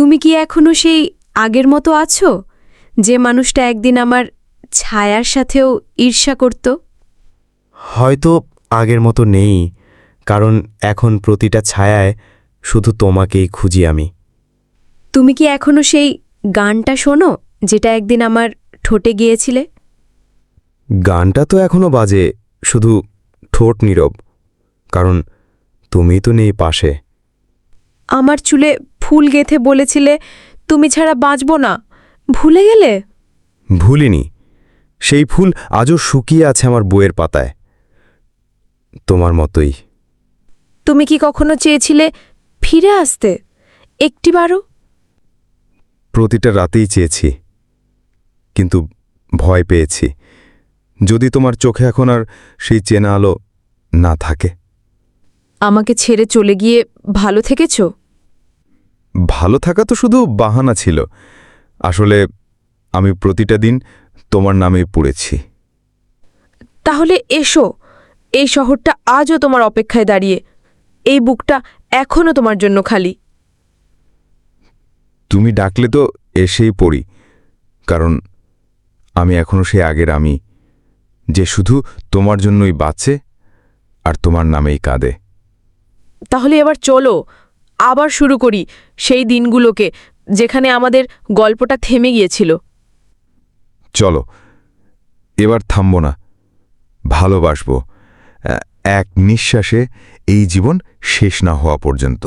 তুমি কি এখনো সেই আগের মতো আছো, যে মানুষটা একদিন আমার ছায়ার সাথেও ঈর্ষা করত? হয়তো আগের মতো নেই, কারণ এখন প্রতিটা ছায়ায় শুধু তোমাকেই খুঁজি আমি। তুমি কি এখনো সেই গানটা শোনো, যেটা একদিন আমার ঠোঁটে গিয়েছিলে? গানটা তো এখনো বাজে, শুধু ঠোঁট নীরব, কারণ তুমি তো নেই পাশে। আমার চুলে ফুল গেঁথে বলেছিলে তুমি ছাড়া বাঁচব না, ভুলে গেলে? ভুলিনি, সেই ফুল আজও শুকিয়ে আছে আমার বইয়ের পাতায়, তোমার মতোই। তুমি কি কখনো চেয়েছিলে ফিরে আসতে একটিবারও? প্রতিটা রাতেই চেয়েছি, কিন্তু ভয় পেয়েছি, যদি তোমার চোখে এখন আর সেই চেনা আলো না থাকে। আমাকে ছেড়ে চলে গিয়ে ভালো থেকেছ? ভালো থাকা তো শুধু বাহানা ছিল, আসলে আমি প্রতিটা দিন তোমার নামেই পড়েছি। তাহলে এসো, এই শহরটা আজও তোমার অপেক্ষায় দাঁড়িয়ে, এই বুকটা এখনও তোমার জন্য খালি। তুমি ডাকলে তো এসেই পড়ি, কারণ আমি এখনো সেই আগের আমি, যে শুধু তোমার জন্যই বাঁচে আর তোমার নামেই কাঁদে। তাহলে এবার চলো, আবার শুরু করি সেই দিনগুলোকে যেখানে আমাদের গল্পটা থেমে গিয়েছিল। চলো, এবার থামব না, ভালোবাসব, এক নিঃশ্বাসে, এই জীবন শেষ না হওয়া পর্যন্ত।